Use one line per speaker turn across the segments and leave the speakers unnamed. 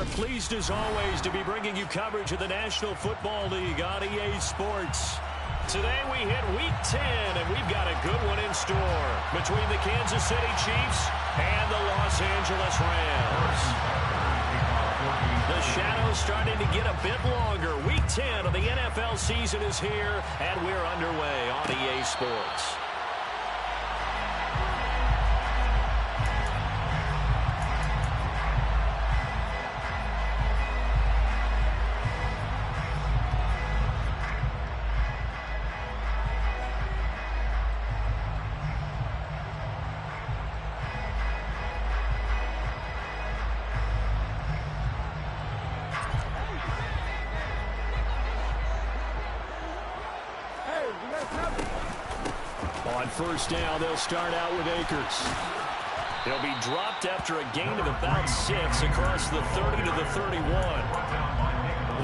are pleased as always to be bringing you coverage of the National Football League on EA Sports. Today we hit Week 10, and we've got a good one in store between the Kansas City Chiefs and the Los Angeles Rams. The shadow's starting to get a bit longer. Week 10 of the NFL season is here, and we're underway on EA Sports. On first down, they'll start out with Akers. He'll be dropped after a gain of about 6 across the 30 to the 31.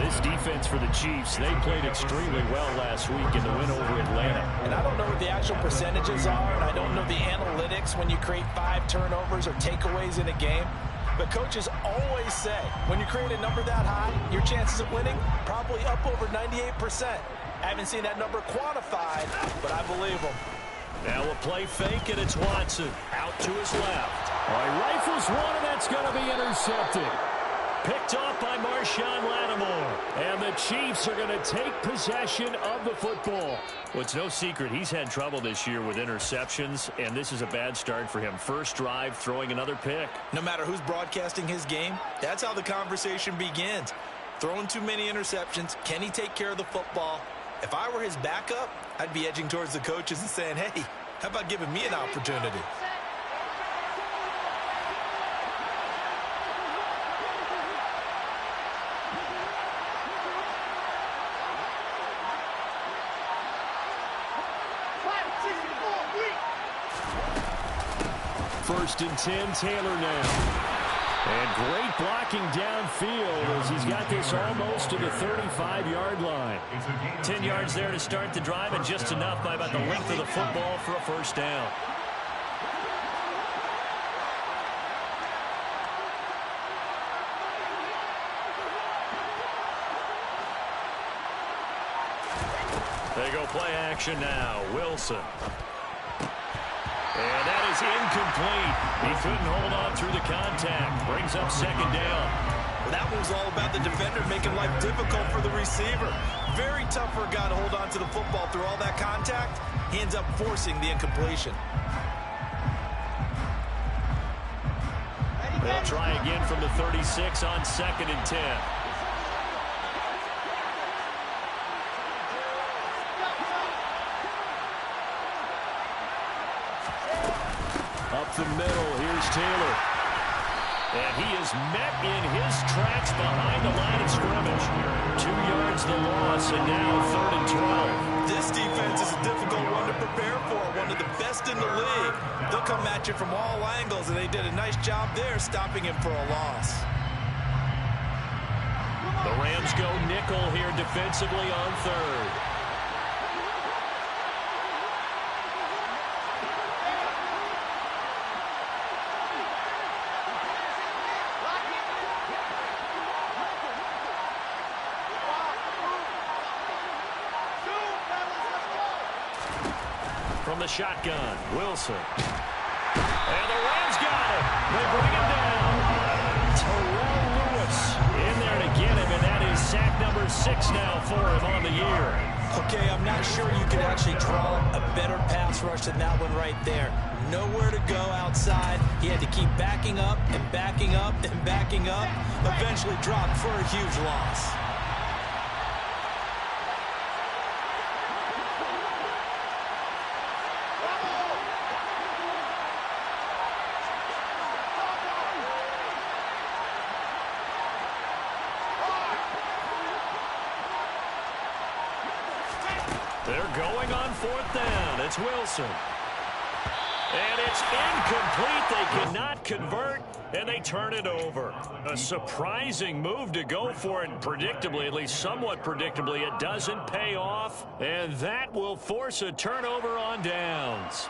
This defense for the Chiefs, they played extremely well last week in the win over Atlanta.
And I don't know what the actual percentages are, and I don't know the analytics when you create 5 turnovers or takeaways in a game. But coaches always say, when you create a number that high, your chances of winning probably up over 98%. I haven't seen that number quantified, but I believe them.
Now a play fake, and it's Watson out to his left. All right, rifles one, and that's going to be intercepted. Picked off by Marshawn Lattimore. And the Chiefs are going to take possession of the football. Well, it's no secret he's had trouble this year with interceptions, and this is a bad start for him. First drive, throwing another pick.
No matter who's broadcasting his game, that's how the conversation begins. Throwing too many interceptions, can he take care of the football? If I were his backup, I'd be edging towards the coaches and saying, hey, how about giving me an opportunity?
First and 10, Taylor now. And great blocking downfield as he's got this almost to the 35-yard line. 10 yards there to start the drive, and just enough by about the length of the football for a first down. They go play action now. Wilson. And that is incomplete. He couldn't hold on through the contact. Brings up second down.
Well, that was all about the defender making life difficult for the receiver. Very tough for a guy to hold on to the football through all that contact. He ends up forcing the incompletion.
They'll try again from the 36 on second and 10. Up the middle, here's Taylor. And he is met in his tracks behind the line of scrimmage. 2 yards the loss, and now third and 12.
This defense is a difficult one to prepare for, one of the best in the league. They'll come at you from all angles, and they did a nice job there stopping him for a loss.
The Rams go nickel here defensively on third. From the shotgun, Wilson. And the Rams got it. They bring him down. Terrell Lewis in there to get him, and that is sack number 6 now for him on the year.
Okay, I'm not sure you could actually draw a better pass rush than that one right there. Nowhere to go outside. He had to keep backing up and backing up and backing up. Eventually dropped for a huge loss.
They're going on fourth down. It's Wilson. And it's incomplete. They cannot convert, and they turn it over. A surprising move to go for it. Predictably, at least somewhat predictably, it doesn't pay off, and that will force a turnover on downs.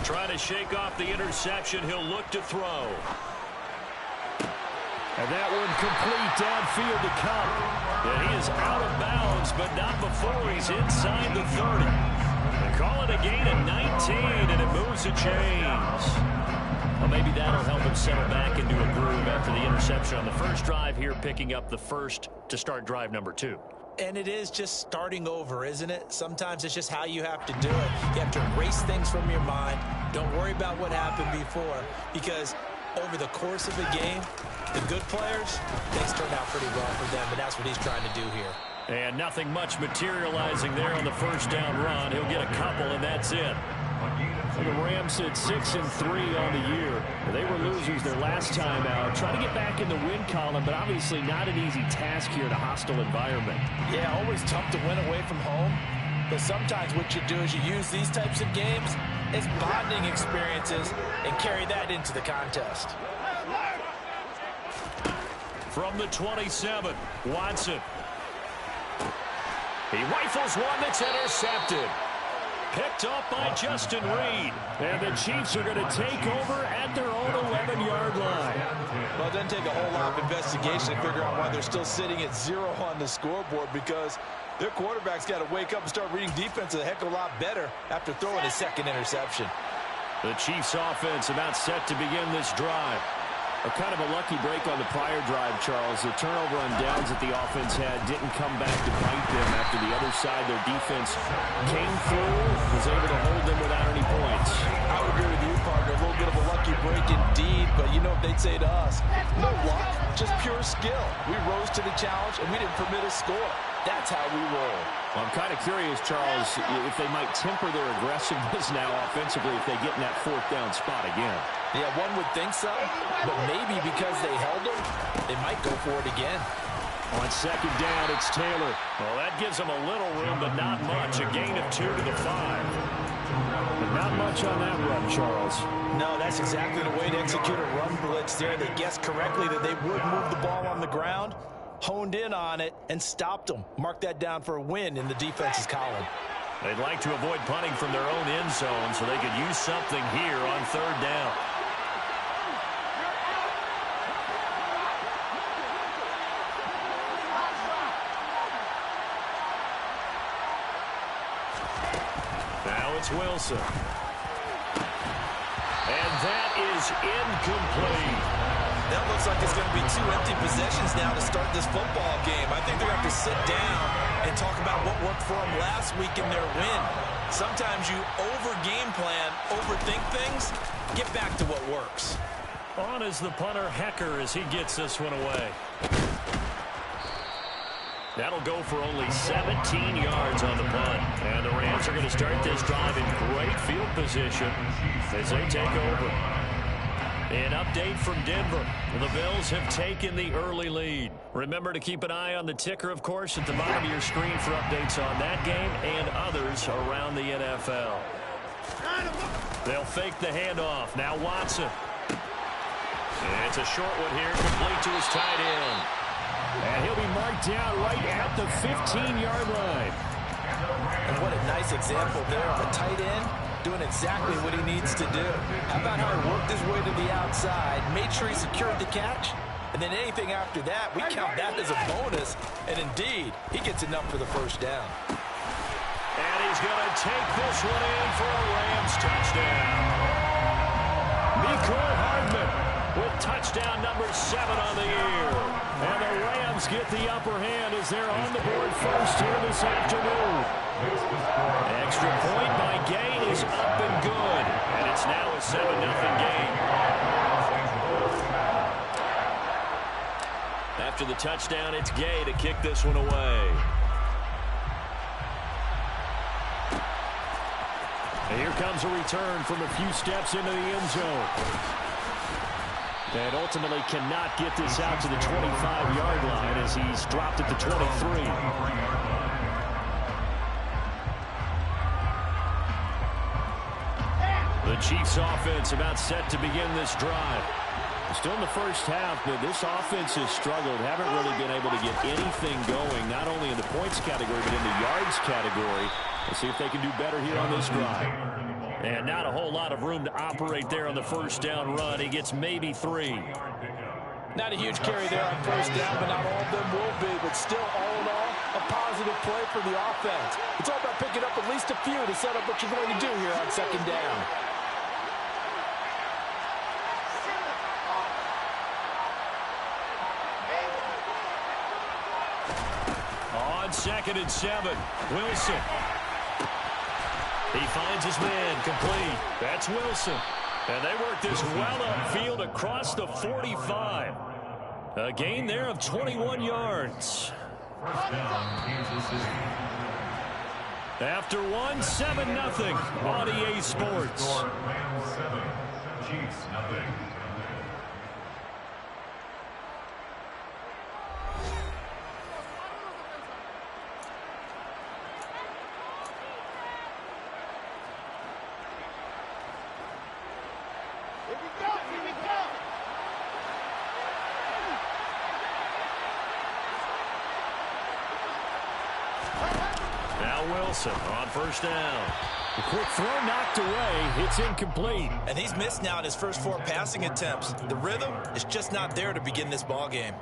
Trying to shake off the interception. He'll look to throw. And that one complete downfield to Cup. And he is out of bounds, but not before he's inside the 30. They call it a gain of 19, and it moves the chains. Well, maybe that'll help him settle back into a groove after the interception on the first drive here, picking up the first to start drive number 2.
And it is just starting over, isn't it? Sometimes it's just how you have to do it. You have to erase things from your mind. Don't worry about what happened before, because over the course of a game, the good players, things turn out pretty well for them, and that's what he's trying to do here.
And nothing much materializing there on the first down run. He'll get a couple, and that's it. So the Rams sit 6-3 on the year. They were losers their last time out. Trying to get back in the win column, but obviously not an easy task here in a hostile environment.
Yeah, always tough to win away from home. But sometimes what you do is you use these types of games as bonding experiences and carry that into the contest.
From the 27, Watson. He rifles one that's intercepted. Picked up by Justin Reed. And the Chiefs are going to take over at their own 11-yard line.
Well, it doesn't take a whole lot of investigation to figure out why they're still sitting at 0 on the scoreboard, because their quarterback's got to wake up and start reading defense a heck of a lot better after throwing his second interception.
The Chiefs offense about set to begin this drive. A kind of a lucky break on the prior drive, Charles. The turnover on downs that the offense had didn't come back to bite them after the other side. Their defense came through, was able to hold them without any points.
I would agree with you, partner. A little bit of a lucky break indeed, but you know what they'd say to us? No luck, just pure skill. We rose to the challenge, and we didn't permit a score. That's how we roll.
Well, I'm kind of curious, Charles, if they might temper their aggressiveness now offensively if they get in that fourth down spot again.
Yeah, one would think so, but maybe because they held him, they might go for it again.
On second down, it's Taylor. Well, that gives them a little room, but not much. A gain of 2 to the 5. But not much on that run, Charles.
No, that's exactly the way to execute a run blitz there. They guessed correctly that they would move the ball on the ground, honed in on it, and stopped them. Mark that down for a win in the defense's column.
They'd like to avoid punting from their own end zone so they could use something here on third down. Now it's Wilson. And that is incomplete.
That looks like it's going to be 2 empty possessions now to start this football game. I think they're going to have to sit down and talk about what worked for them last week in their win. Sometimes you over-game plan, overthink things, get back to what works.
On is the punter, Hecker, as he gets this one away. That'll go for only 17 yards on the punt. And the Rams are going to start this drive in great field position as they take over. An update from Denver. The Bills have taken the early lead. Remember to keep an eye on the ticker, of course, at the bottom of your screen for updates on that game and others around the NFL. They'll fake the handoff. Now Watson. And it's a short one here, complete to his tight end. And he'll be marked down right at the 15-yard line.
And what a nice example there of a tight end doing exactly what he needs to do. How about how he worked his way to the outside, made sure he secured the catch, and then anything after that, we count that as a bonus. And indeed, he gets enough for the first down.
And he's going to take this one in for a Rams touchdown. Mecole Hardman with touchdown number 7 on the year. And the Rams get the upper hand as they're on the board first here this afternoon. Extra point by Gay is up and good. And it's now a 7-0 game. After the touchdown, it's Gay to kick this one away. And here comes a return from a few steps into the end zone. And ultimately cannot get this out to the 25-yard line as he's dropped at the 23. The Chiefs offense about set to begin this drive. Still in the first half, but this offense has struggled. Haven't really been able to get anything going, not only in the points category, but in the yards category. Let's see if they can do better here on this drive. And not a whole lot of room to operate there on the first down run. He gets maybe 3.
Not a huge carry there on first down, but not all of them will be. But still, all in all, a positive play for the offense. It's all about picking up at least a few to set up what you're going to do here on second down.
On 2nd and 7, Wilson. He finds his man, complete. That's Wilson. And they work this well upfield across the 45. A gain there of 21 yards.
First down, Kansas City.
After 1-7-0 on EA Sports.
Rams 7, Chiefs 0.
Wilson on first down. A quick throw knocked away. It's incomplete.
And he's missed now in his first 4 passing attempts. The rhythm is just not there to begin this ball game.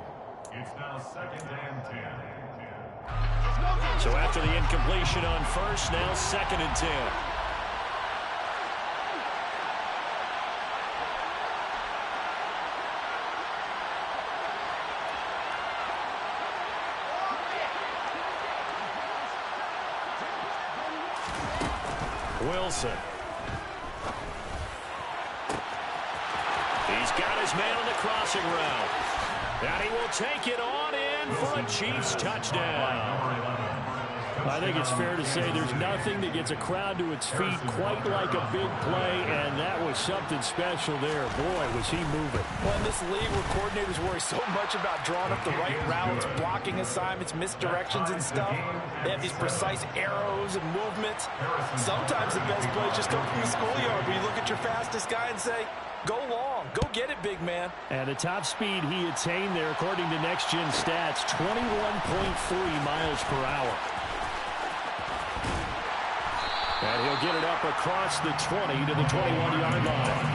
It's now 2nd and 10.
So after the incompletion on first, now 2nd and 10. Wilson. He's got his man on the crossing route. And he will take it on in for a Chiefs touchdown. I think it's fair to say there's nothing that gets a crowd to its feet quite like a big play, and that was something special there. Boy, was he moving.
Well, in this league where coordinators worry so much about drawing up the right routes, blocking assignments, misdirections and stuff, they have these precise arrows and movements. Sometimes the best plays just come from the schoolyard where you look at your fastest guy and say, go long, go get it, big man.
And the top speed he attained there, according to Next Gen Stats, 21.3 miles per hour. And he'll get it up across the 20 to the 21-yard line.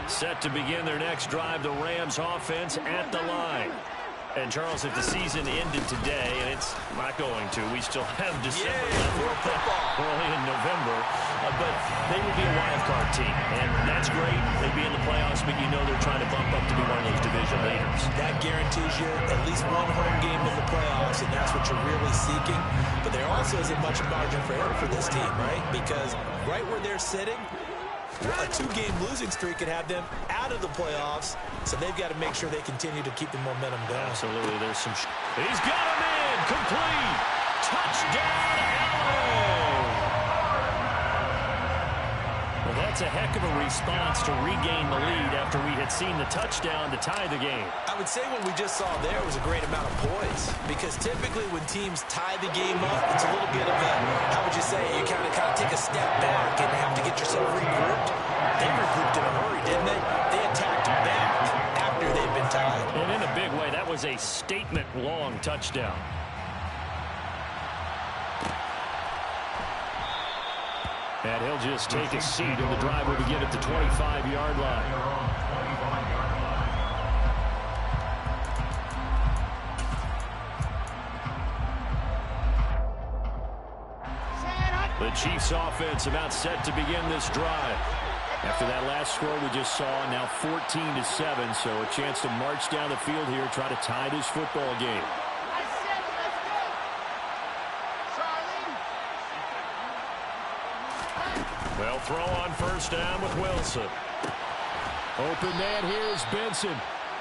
Set to begin their next drive, the Rams offense at the line. And, Charles, if the season ended today, and it's not going to, we still have December left, early in November, but they would be a wild card team, and that's great. They'd be in the playoffs, but you know they're trying to bump up to be one of those division leaders.
That guarantees you at least one home game in the playoffs, and that's what you're really seeking. But there also isn't much margin for error for this team, right? Because right where they're sitting, a 2-game losing streak could have them out of the playoffs, so they've got to make sure they continue to keep the momentum going.
Absolutely. There's some... He's got him in! Complete! Touchdown, Allen! Well, that's a heck of a response to regain the lead after we had seen the touchdown to tie the game.
I would say what we just saw there was a great amount of poise, because typically when teams tie the game up, it's a little bit of a, how would you say, you kind of take a step back and have to get yourself regrouped. They regrouped in a hurry, didn't they? They attacked back after they'd been tied.
And in a big way, that was a statement-long touchdown. And he'll just take a seat, and the drive will begin at the 25-yard line. The Chiefs offense about set to begin this drive. After that last score we just saw, now 14-7, so a chance to march down the field here, try to tie this football game. Well, throw on first down with Wilson. Open man here is Benson.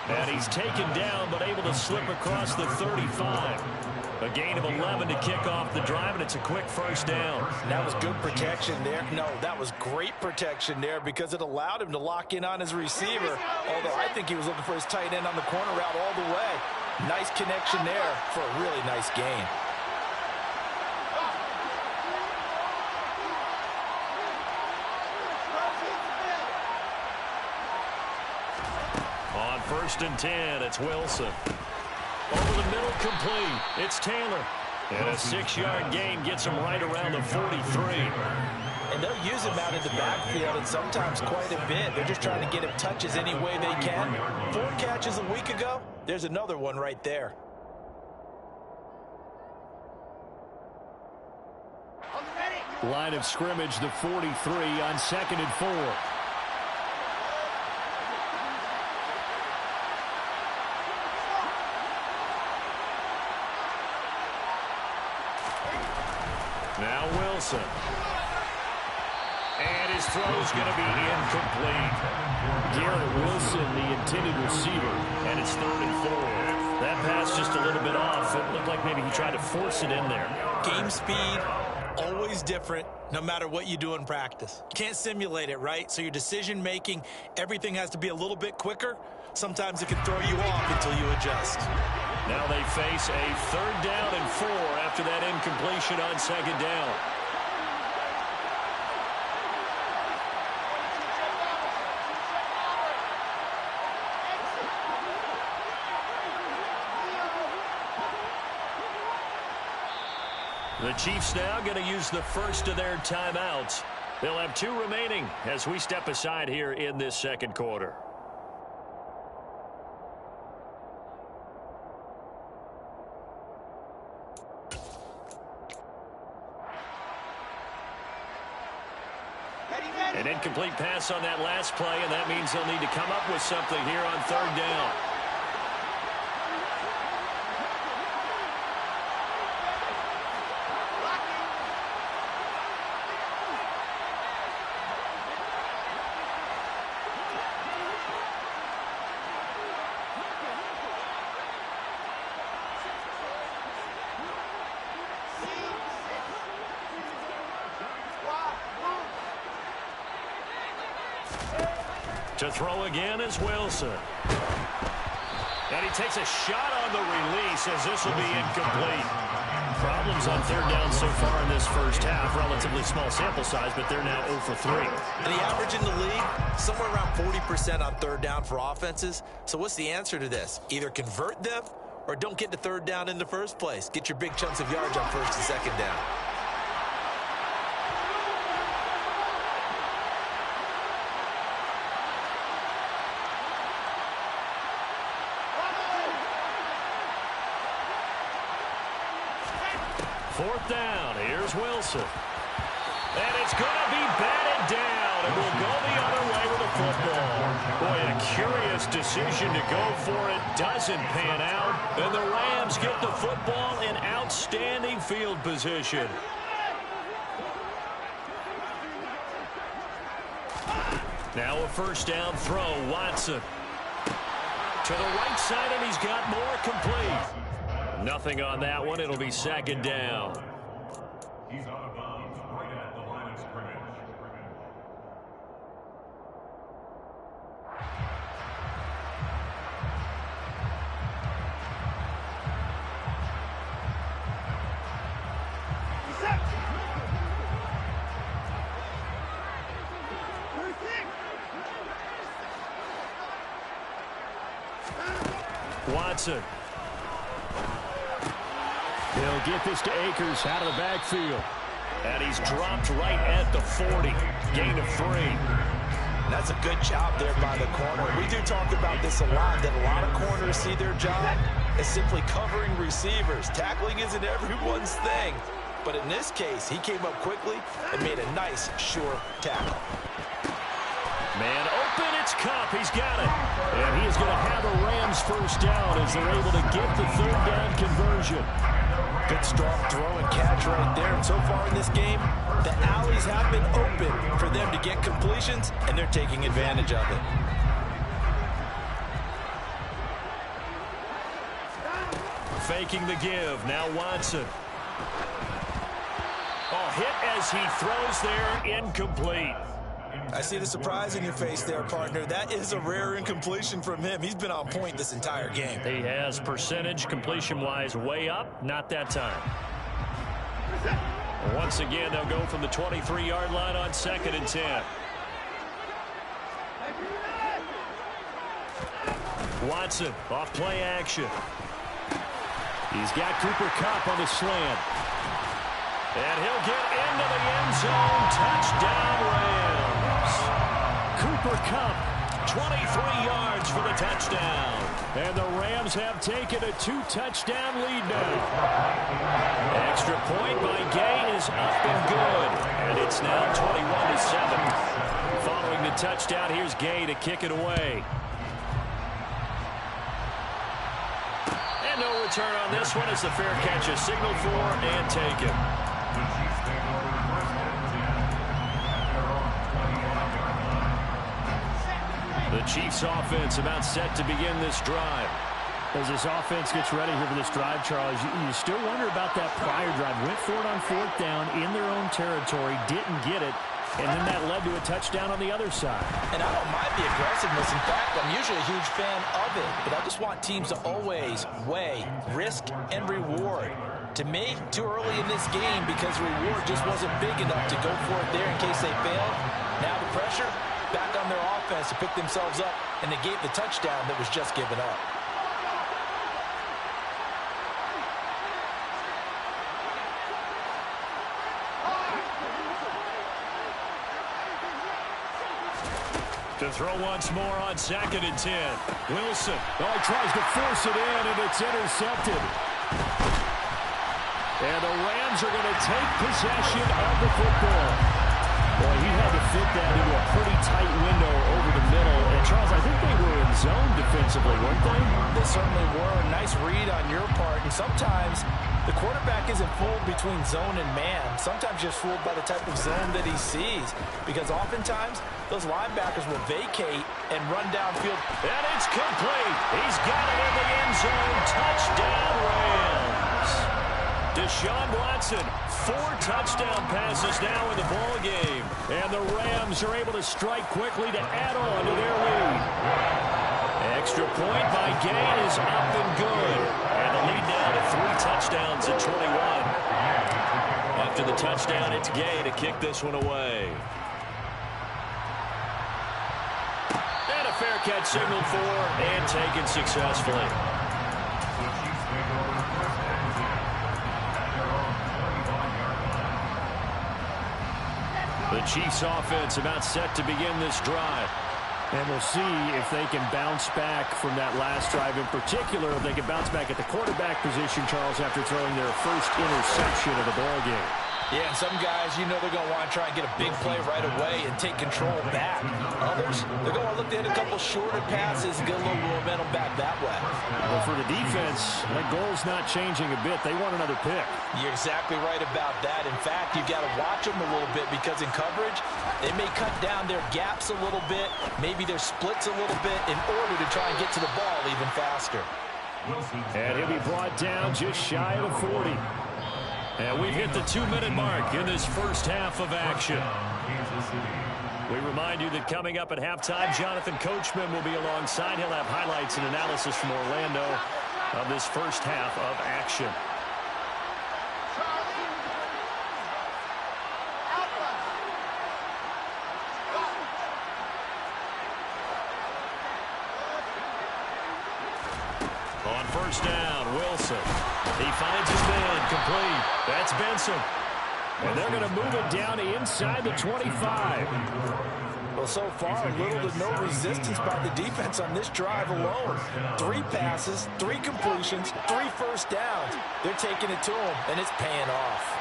And he's taken down, but able to slip across the 35. A gain of 11 to kick off the drive, and it's a quick first down.
That was good protection there. No, that was great protection there because it allowed him to lock in on his receiver. Although I think he was looking for his tight end on the corner route all the way. Nice connection there for a really nice gain.
First and 10. It's Wilson. Over the middle, complete. It's Taylor. And a 6-yard gain gets him right around the 43.
And they'll use him out in the backfield, and sometimes quite a bit. They're just trying to get him touches any way they can. 4 catches a week ago. There's another one right there.
Line of scrimmage, the 43 on 2nd and 4. Now Wilson. And his throw is going to be incomplete. Garrett Wilson, the intended receiver, and it's 3rd and 4. That pass just a little bit off. It looked like maybe he tried to force it in there.
Game speed, always different, no matter what you do in practice. You can't simulate it, right? So your decision-making, everything has to be a little bit quicker. Sometimes it can throw you off until you adjust.
Now they face a 3rd down and 4 after that incompletion on 2nd down. The Chiefs now going to use the first of their timeouts. They'll have 2 remaining as we step aside here in this 2nd quarter. An incomplete pass on that last play, and that means they'll need to come up with something here on 3rd down. To throw again is Wilson. And he takes a shot on the release as this will be incomplete. Problems on 3rd down so far in this first half. Relatively small sample size, but they're now 0 for 3.
And the average in the league, somewhere around 40% on 3rd down for offenses. So what's the answer to this? Either convert them or don't get to 3rd down in the first place. Get your big chunks of yards on 1st and 2nd down.
Fourth down, here's Wilson. And it's going to be batted down, and we'll go the other way with the football. Boy, a curious decision to go for it. Doesn't pan out, and the Rams get the football in outstanding field position. Now a 1st down throw, Watson. To the right side, and he's got more, complete. Nothing on that one. It'll be 2nd down.
He's out of bounds right at the line of scrimmage.
Watson. He'll get this to Akers out of the backfield. And he's dropped right at the 40. Gain of 3.
That's a good job there by the corner. We do talk about this a lot, that a lot of corners see their job as simply covering receivers. Tackling isn't everyone's thing. But in this case, he came up quickly and made a nice, sure tackle.
Man open, it's Cup. He's got it. And he is going to have a Rams 1st down as they're able to get the 3rd down conversion.
Good strong throw and catch right there. And so far in this game, the alleys have been open for them to get completions, and they're taking advantage of it.
Faking the give. Now Watson. Oh, hit as he throws there. Incomplete.
I see the surprise in your face there, partner. That is a rare incompletion from him. He's been on point this entire game.
He has percentage completion-wise way up. Not that time. Once again, they'll go from the 23-yard line on 2nd and 10. Watson off play action. He's got Cooper Kupp on the slant. And he'll get into the end zone. Touchdown, Rams. Cooper Kupp, 23 yards for the touchdown. And the Rams have taken a 2-touchdown lead now. Extra point by Gay is up and good. And it's now 21-7. Following the touchdown, here's Gay to kick it away. And no return on this one as the fair catch is signaled for and taken. The Chiefs offense about set to begin this drive.
As this offense gets ready here for this drive, Charles, you still wonder about that prior drive. Went for it on 4th down in their own territory, didn't get it, and then that led to a touchdown on the other side.
And I don't mind the aggressiveness. In fact, I'm usually a huge fan of it, but I just want teams to always weigh risk and reward. To me, too early in this game because the reward just wasn't big enough to go for it there in case they failed. Now the pressure back on their offense to pick themselves up and negate the touchdown that was just given up.
To throw once more on 2nd and 10. Wilson. Oh, he tries to force it in, and it's intercepted. And the Rams are going to take possession of the football. Boy, he had to fit that into a pretty tight window over the middle. And, Charles, I think they were in zone defensively, weren't they?
They certainly were. A nice read on your part. And sometimes the quarterback isn't fooled between zone and man. Sometimes just fooled by the type of zone that he sees. Because oftentimes, those linebackers will vacate and run downfield.
And it's complete. He's got it in the end zone. Touchdown, Rams. Deshaun Watson, 4 touchdown passes now in the ball game. And the Rams are able to strike quickly to add on to their lead. Extra point by Gay is up and good. And the lead now to 3 touchdowns at 21. After the touchdown, it's Gay to kick this one away. And a fair catch signaled for and taken successfully. The Chiefs offense about set to begin this drive.
And we'll see if they can bounce back from that last drive. In particular, if they can bounce back at the quarterback position, Charles, after throwing their first interception of the ball game.
Yeah, and some guys, you know they're going to want to try and get a big play right away and take control back. Others, they're going to look to hit a couple shorter passes and get a little momentum back that way.
But for the defense, that goal's not changing a bit. They want another pick.
You're exactly right about that. In fact, you've got to watch them a little bit because in coverage, they may cut down their gaps a little bit, maybe their splits a little bit in order to try and get to the ball even faster.
And he'll be brought down just shy of the 40. And we've hit the 2-minute mark in this first half of action. We remind you that coming up at halftime, Jonathan Coachman will be alongside. He'll have highlights and analysis from Orlando of this first half of action. On first down, Wilson. He finds his man, complete. That's Benson. And they're going to move it down to inside the 25.
Well, so far, little to no resistance by the defense on this drive alone. 3 passes, 3 completions, 3 first downs. They're taking it to him, and it's paying off.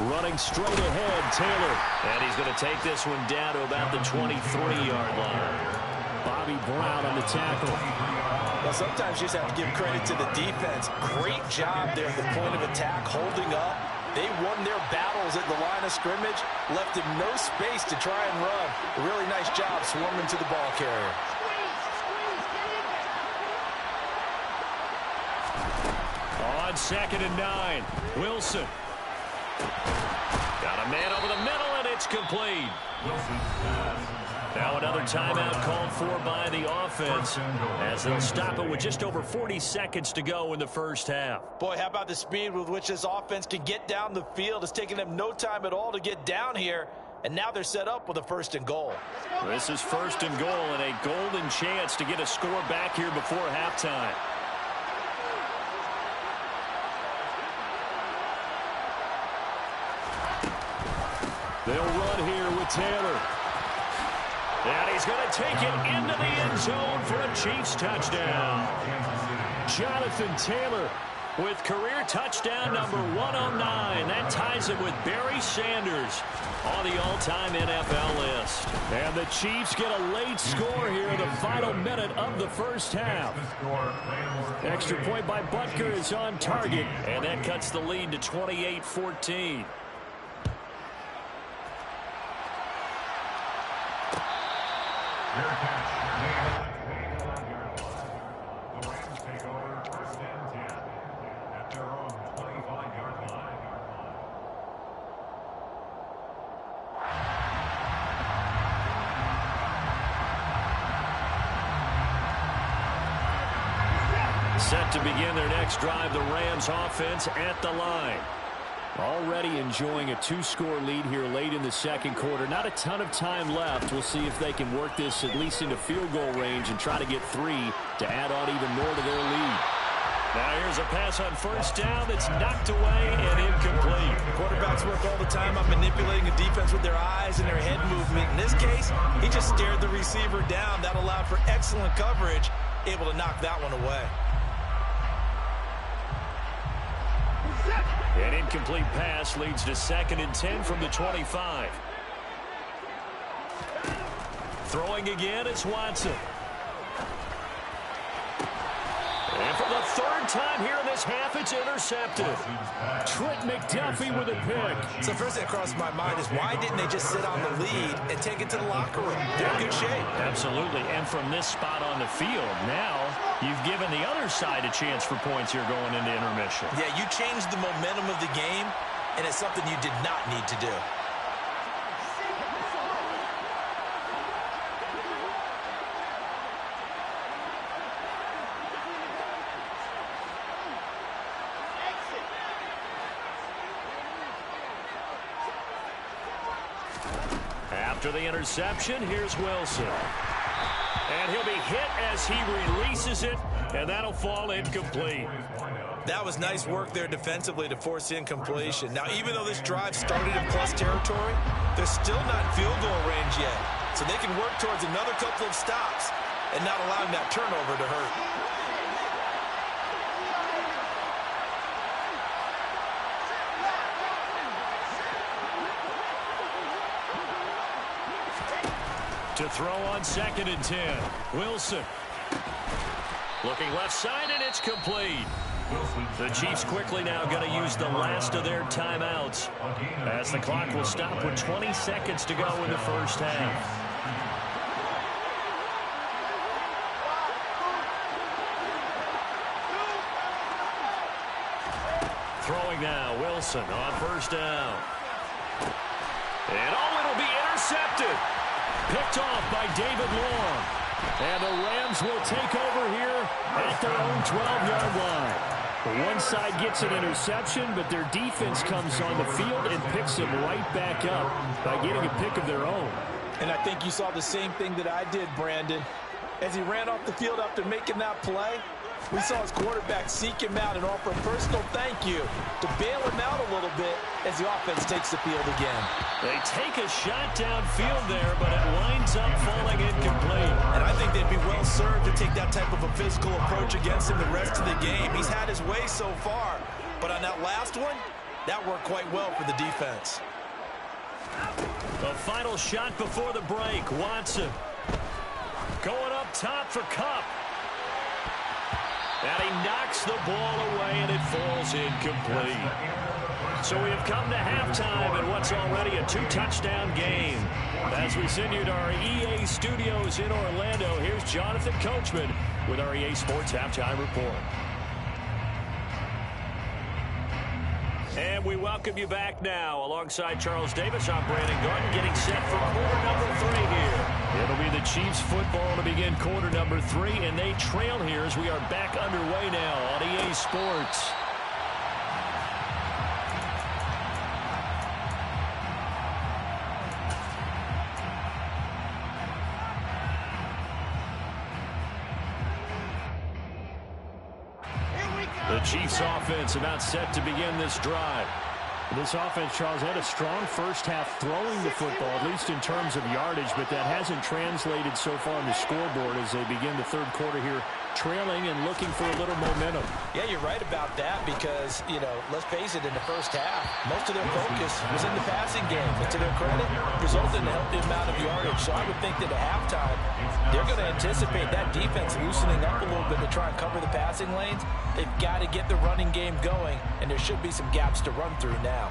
Running straight ahead, Taylor. And he's going to take this one down to about the 23-yard line.
Bobby Brown on the tackle.
Well, sometimes you just have to give credit to the defense. Great job there at the point of attack, holding up. They won their battles at the line of scrimmage, left him no space to try and run. A really nice job swarming to the ball carrier.
On 2nd and 9, Wilson. Got a man over the middle, and it's complete. Now another timeout called for by the offense as they'll stop it with just over 40 seconds to go in the first half.
Boy, how about the speed with which this offense can get down the field? It's taken them no time at all to get down here, and now they're set up with a 1st and goal.
This is 1st and goal and a golden chance to get a score back here before halftime. They'll run here with Taylor. And he's going to take it into the end zone for a Chiefs touchdown. Jonathan Taylor with career touchdown number 109. That ties him with Barry Sanders on the all-time NFL list. And the Chiefs get a late score here in the final minute of the first half. Extra point by Butker is on target, and that cuts the lead to 28-14. Set to begin their next drive, the Rams offense at the line. Already enjoying a 2-score lead here late in the second quarter. Not a ton of time left. We'll see if they can work this at least into field goal range and try to get 3 to add on even more to their lead. Now here's a pass on 1st down that's knocked away and incomplete.
Quarterbacks work all the time on manipulating a defense with their eyes and their head movement. In this case, he just stared the receiver down. That allowed for excellent coverage, able to knock that one away.
An incomplete pass leads to 2nd and 10 from the 25. Throwing again, it's Watson. And for the 3rd time here in this half, it's intercepted. Trent McDuffie with a pick.
So first thing that crossed my mind is why didn't they just sit on the lead and take it to the locker room? They're in good shape.
Absolutely. And from this spot on the field, now you've given the other side a chance for points here going into intermission.
Yeah, you changed the momentum of the game, and it's something you did not need to do.
After the interception, here's Wilson. And he'll be hit as he releases it, and that'll fall incomplete.
That was nice work there defensively to force incompletion. Now, even though this drive started in plus territory, they're still not in field goal range yet. So they can work towards another couple of stops and not allowing that turnover to hurt.
To throw on 2nd and 10. Wilson. Looking left side, and it's complete. The Chiefs quickly now going to use the last of their timeouts as the clock will stop with 20 seconds to go in the first half. Throwing now, Wilson on 1st down. And it'll be intercepted. Picked off by David Long. And the Rams will take over here at their own 12-yard line. One side gets an interception, but their defense comes on the field and picks them right back up by getting a pick of their own.
And I think you saw the same thing that I did, Brandon. As he ran off the field after making that play, we saw his quarterback seek him out and offer a personal thank you to bail him out a little bit as the offense takes the field again.
They take a shot downfield there, but it winds up falling incomplete.
And I think they'd be well served to take that type of a physical approach against him the rest of the game. He's had his way so far, but on that last one, that worked quite well for the defense.
The final shot before the break, Watson. Going up top for Kupp. And he knocks the ball away, and it falls incomplete. So we have come to halftime in what's already a 2-touchdown game. As we send you to our EA studios in Orlando, here's Jonathan Coachman with our EA Sports Halftime Report. And we welcome you back now. Alongside Charles Davis, I'm Brandon Gordon, getting set for quarter number 3 here. It'll be the Chiefs football to begin quarter number 3, and they trail here as we are back underway now on EA Sports. The Chiefs offense about set to begin this drive.
This offense, Charles, had a strong first half throwing the football, at least in terms of yardage, but that hasn't translated so far on the scoreboard as they begin the third quarter here, trailing and looking for a little momentum.
Yeah, you're right about that because, let's face it, in the first half, most of their focus was in the passing game. And to their credit, resulted in a healthy amount of yardage. So I would think that at halftime, they're going to anticipate that defense loosening up a little bit to try and cover the passing lanes. They've got to get the running game going, and there should be some gaps to run through now.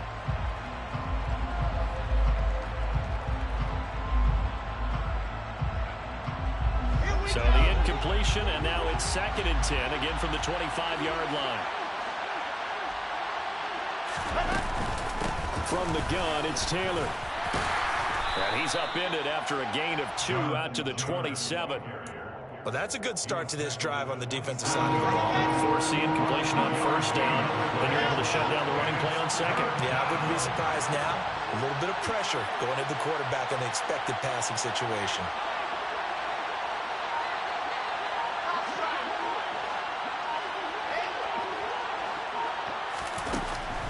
So the incompletion, and now it's 2nd and 10, again from the 25-yard line. From the gun, it's Taylor. And he's upended after a gain of 2 out to the 27.
Well, that's a good start to this drive on the defensive side of the ball.
Force the incompletion on first down. Then you're able to shut down the running play on second.
Yeah, I wouldn't be surprised now. A little bit of pressure going at the quarterback in the expected passing situation.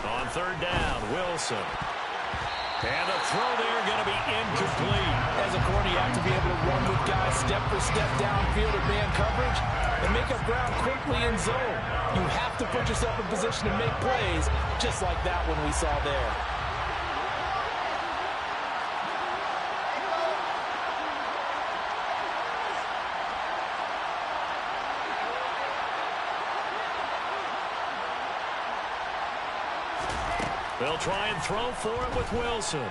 On third down, Wilson. And the throw there going to be incomplete.
As a corner, you have to be able to run with guys step for step downfield at man coverage and make up ground quickly in zone. You have to put yourself in position to make plays, just like that one we saw there.
They'll try and throw for it with Wilson.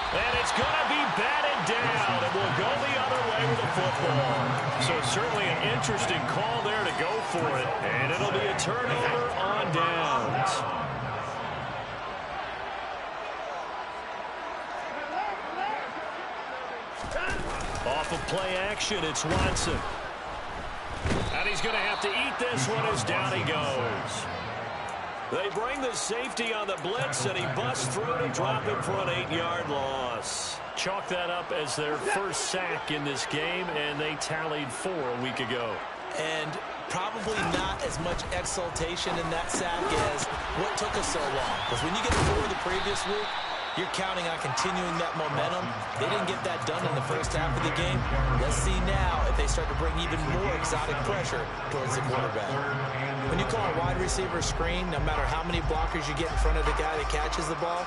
And it's going to be batted down. It will go the other way with the football. So certainly an interesting call there to go for it. And it'll be a turnover on downs. Off of play action, it's Watson. And he's going to have to eat this one as down he goes. They bring the safety on the blitz, and he busts through to drop him for an 8-yard loss. Chalk that up as their first sack in this game, and they tallied 4 a week ago.
And probably not as much exultation in that sack as what took us so long. Because when you get 4 the previous week, you're counting on continuing that momentum. They didn't get that done in the first half of the game. Let's see now if they start to bring even more exotic pressure towards the quarterback. When you call a wide receiver screen, no matter how many blockers you get in front of the guy that catches the ball,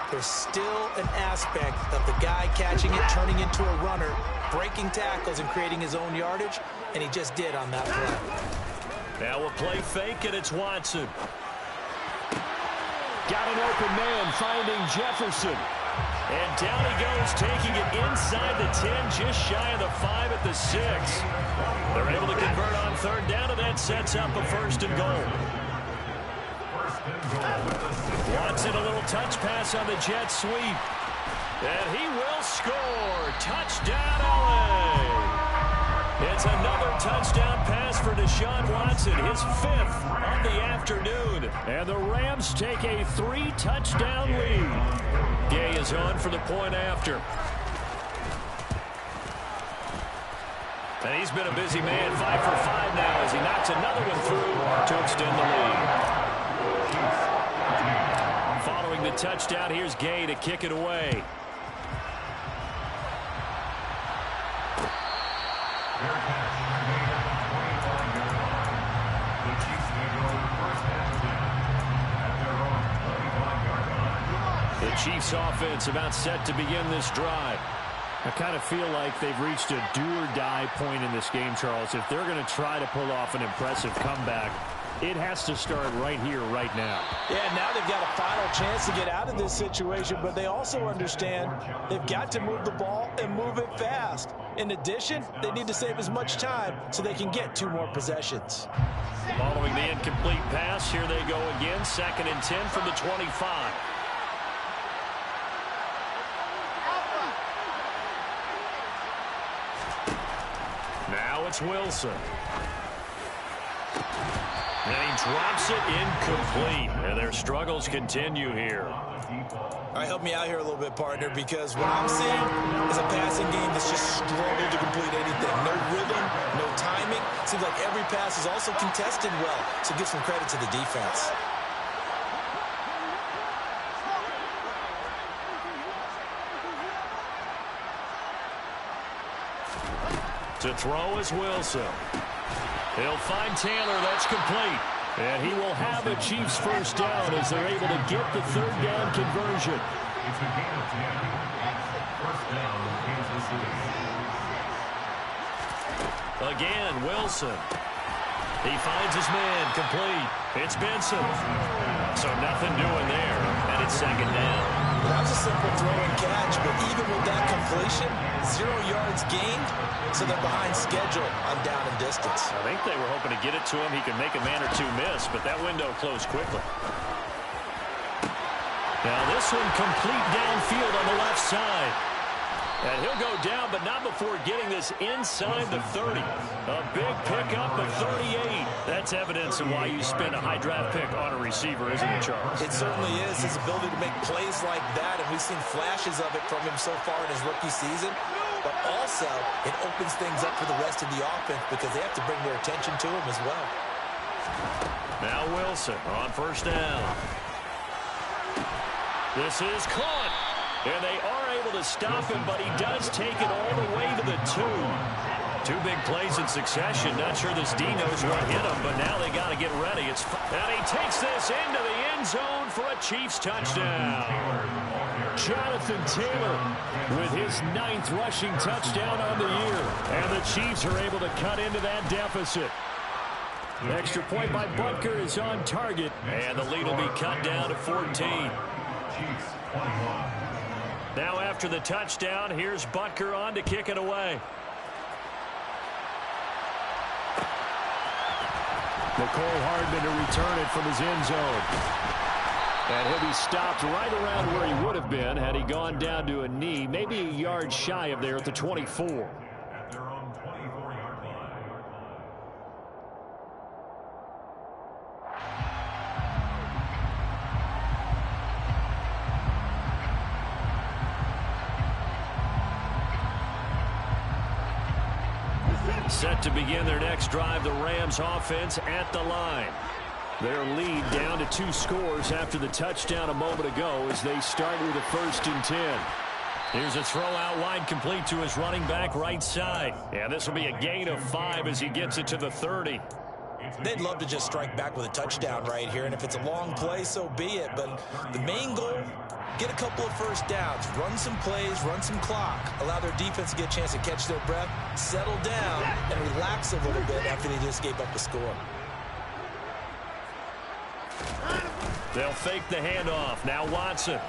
there's still an aspect of the guy catching it, turning into a runner, breaking tackles and creating his own yardage, and he just did on that play.
Now a play fake, and it's Watson. Got an open man, finding Jefferson. And down he goes, taking it inside the 10, just shy of the 5 at the 6. They're able to convert on third down, and that sets up a 1st and goal. Watson, a little touch pass on the jet sweep. And he will score. Touchdown, LA. It's another touchdown pass for Deshaun Watson, his 5th of the afternoon. And the Rams take a 3-touchdown lead. Gay is on for the point after. And he's been a busy man, 5 for 5 now as he knocks another one through to extend the lead. Following the touchdown, here's Gay to kick it away. The Chiefs offense about set to begin this drive. I kind of feel like they've reached a do-or-die point in this game, Charles. If they're going to try to pull off an impressive comeback, it has to start right here, right now.
Yeah, now they've got a final chance to get out of this situation, but they also understand they've got to move the ball and move it fast. In addition, they need to save as much time so they can get 2 more possessions.
Following the incomplete pass, here they go again, 2nd and 10 from the 25. it's Wilson. And he drops it incomplete. And their struggles continue here.
All right, help me out here a little bit, partner, because what I'm seeing is a passing game that's just struggled to complete anything. No rhythm, no timing. Seems like every pass is also contested well, so give some credit to the defense.
To throw is Wilson. He'll find Taylor. That's complete. And he will have a Chiefs first down as they're able to get the third down conversion.
It's a gain of 10. First down, Kansas City.
Again, Wilson. He finds his man, complete. It's Benson. So nothing doing there, and it's second down.
That was a simple throw and catch, but even with that completion, 0 yards gained, so they're behind schedule on down and distance.
I think they were hoping to get it to him. He could make a man or two miss, but that window closed quickly. Now this one complete downfield on the left side. And he'll go down, but not before getting this inside the 30. A big pickup of 38. That's evidence of why you spend a high draft pick on a receiver, isn't it, Charles?
It certainly is. His ability to make plays like that, and we've seen flashes of it from him so far in his rookie season. But also, it opens things up for the rest of the offense because they have to bring their attention to him as well.
Now Wilson on first down. This is caught. And they are able to stop him, but he does take it all the way to the 2. 2 big plays in succession. Not sure this D knows what hit him, but now they got to get ready. And he takes this into the end zone for a Chiefs touchdown. Jonathan Taylor with his 9th rushing touchdown on the year. And the Chiefs are able to cut into that deficit. The extra point by Butker is on target, and the lead will be cut down to 14.
Chiefs 21.
Now after the touchdown, here's Butker on to kick it away.
McCole Hardman to return it from his end zone. And he'll be stopped right around where he would have been had he gone down to a knee, maybe a yard shy of there at the 24.
At their own 24-yard line.
Set to begin their next drive, the Rams offense at the line. Their lead down to 2 scores after the touchdown a moment ago as they start with a 1st and 10. Here's a throw out wide complete to his running back right side. And this will be a gain of 5 as he gets it to the 30.
They'd love to just strike back with a touchdown right here, and if it's a long play, so be it. But the main goal, get a couple of first downs, run some plays, run some clock, allow their defense to get a chance to catch their breath, settle down, and relax a little bit after they just gave up a score.
They'll fake the handoff. Now Watson.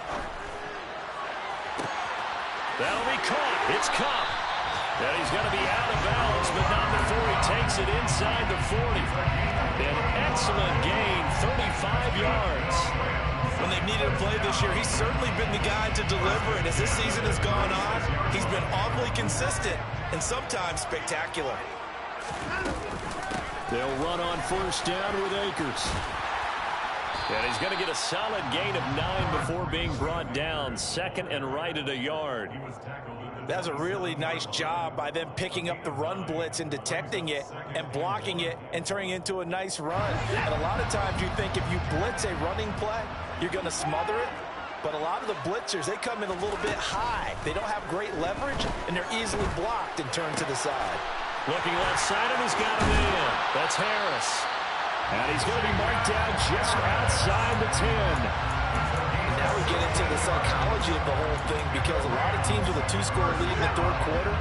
That'll be caught. It's Cup. And he's going to be out of bounds, but not before he takes it inside the 40. An excellent gain, 35 yards.
When they've needed a play this year, he's certainly been the guy to deliver it. As this season has gone on, he's been awfully consistent and sometimes spectacular.
They'll run on first down with Akers.
And he's going to get a solid gain of 9 before being brought down. 2nd and right at a yard.
That's a really nice job by them picking up the run blitz and detecting it and blocking it and turning it into a nice run. And a lot of times you think if you blitz a running play, you're going to smother it. But a lot of the blitzers, they come in a little bit high. They don't have great leverage, and they're easily blocked and turned to the side.
Looking left side, and he's got him in. That's Harris.
And he's going to be marked down just outside the 10.
Now we get into the psychology of the whole thing, because a lot of teams with a 2-score lead in the 3rd quarter,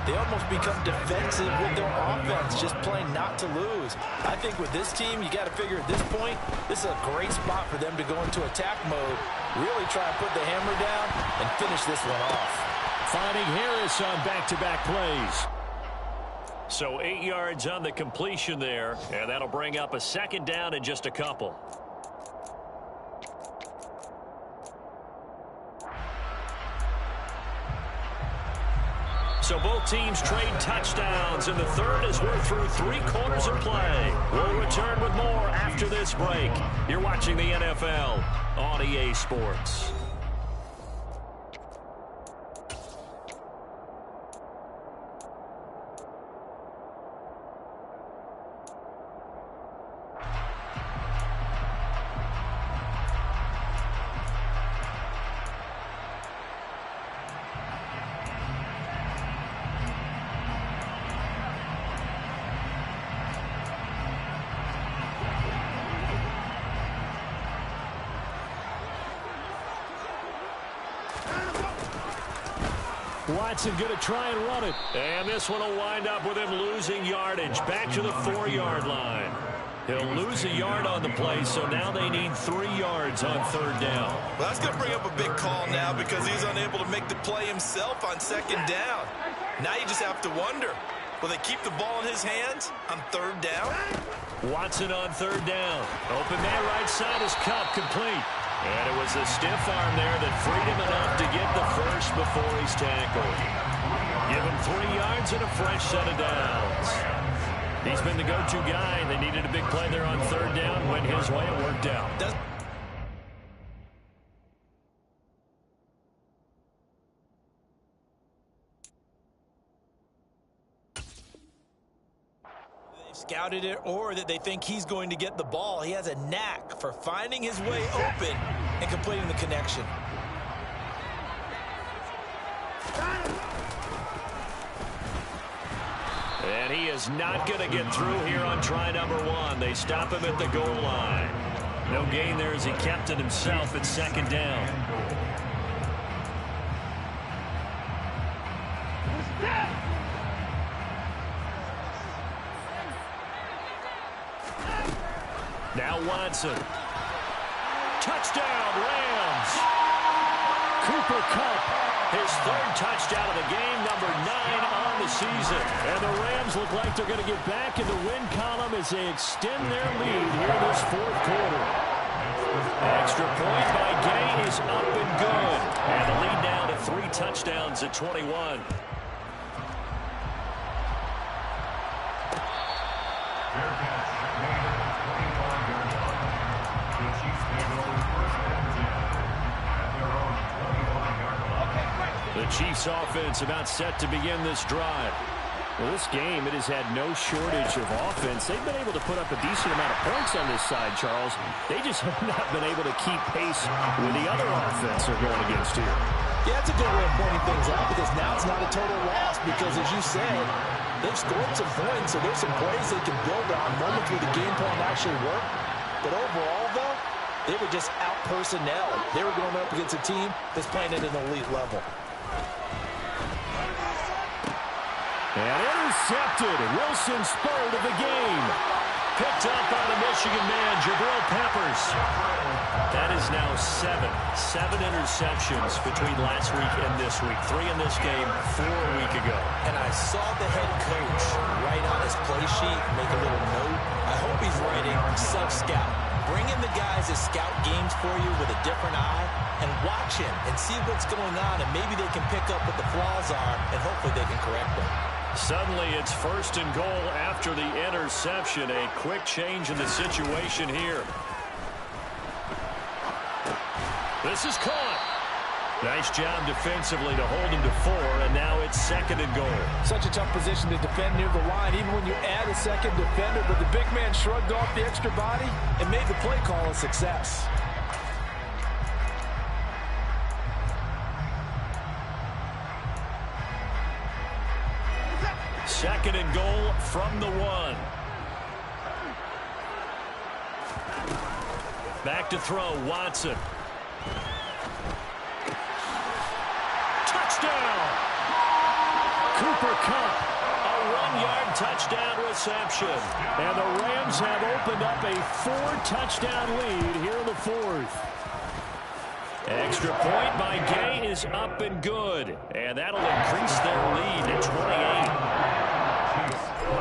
they almost become defensive with their offense, just playing not to lose. I think with this team, you got to figure at this point, this is a great spot for them to go into attack mode, really try and put the hammer down and finish this one off.
Finding Harris on back-to-back plays.
So 8 yards on the completion there, and that'll bring up a 2nd down in just a couple. So both teams trade touchdowns, and the third as we're through 3 quarters of play. We'll return with more after this break. You're watching the NFL on EA Sports.
Watson going to try and run it.
And this one will wind up with him losing yardage. Back to the 4-yard line. He'll lose a yard on the play, so now they need 3 yards on 3rd down.
Well, that's going to bring up a big call now because he's unable to make the play himself on 2nd down. Now you just have to wonder, will they keep the ball in his hands on 3rd down?
Watson on 3rd down. Open man right side is Cup, complete. And it was a stiff arm there that freed him enough to get the first before he's tackled. Give him 3 yards and a fresh set of downs. He's been the go-to guy. They needed a big play there on 3rd down. Went his way, it worked out.
Scouted it, or that they think he's going to get the ball. He has a knack for finding his way open and completing the connection.
And he is not going to get through here on try number 1. They stop him at the goal line. No gain there as he kept it himself at 2nd down. Now Watson. Touchdown, Rams.
Cooper Kupp.
His 3rd touchdown of the game, number 9 on the season.
And the Rams look like they're going to get back in the win column as they extend their lead here in this 4th quarter.
Extra point by Gay is up and good. And the lead now to 3 touchdowns at 21. The Chiefs offense about set to begin this drive.
Well, this game, it has had no shortage of offense. They've been able to put up a decent amount of points on this side, Charles. They just have not been able to keep pace with the other offense they're going against here.
Yeah, it's a good way of pointing things out because now it's not a total loss because, as you said, they've scored some points, so there's some plays they can build on, moments where the game plan actually worked. But overall, though, they were just out-personnel. They were going up against a team that's playing at an elite level.
And intercepted. Wilson spurred of the game.
Picked up by the Michigan man, Jabril Peppers. That is now 7 interceptions between last week and this week. 3 in this game, 4 a week ago.
And I saw the head coach write on his play sheet, make a little note. I hope he's writing self-scout. Bring in the guys that scout games for you with a different eye and watch him and see what's going on, and maybe they can pick up what the flaws are, and hopefully they can correct them.
Suddenly it's 1st and goal after the interception. A quick change in the situation here. This is caught. Nice job defensively to hold him to 4, and now it's 2nd and goal.
Such a tough position to defend near the line, even when you add a second defender, but the big man shrugged off the extra body and made the play call a success.
Second and goal from the 1. Back to throw, Watson. Touchdown!
Cooper Kupp.
A 1-yard touchdown reception.
And the Rams have opened up a 4-touchdown lead here in the 4th.
Extra point by Gay is up and good. And that'll increase their lead to 28.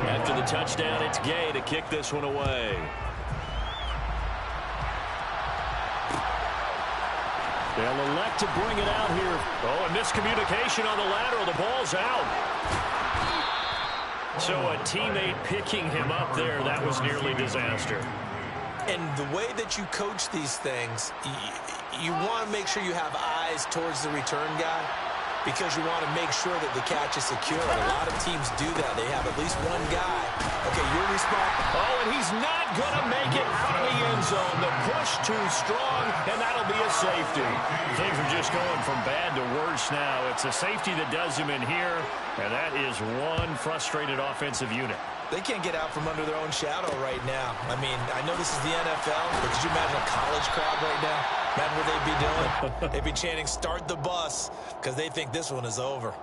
After the touchdown, it's Gay to kick this one away.
They'll elect to bring it out here.
Oh, a miscommunication on the lateral. The ball's out. So a teammate picking him up there, that was nearly disaster.
And the way that you coach these things, you want to make sure you have eyes towards the return guy because you want to make sure that the catch is secure. And a lot of teams do that. They have at least one guy. Okay, you're responsible.
Oh, and he's not going to make it out of the end zone. The push too strong, and that'll be a safety.
Things are just going from bad to worse now. It's a safety that does him in here, and that is one frustrated offensive unit.
They can't get out from under their own shadow right now. I mean, I know this is the NFL, but could you imagine a college crowd right now? Imagine what they'd be doing. They'd be chanting, "Start the bus," because they think this one is over.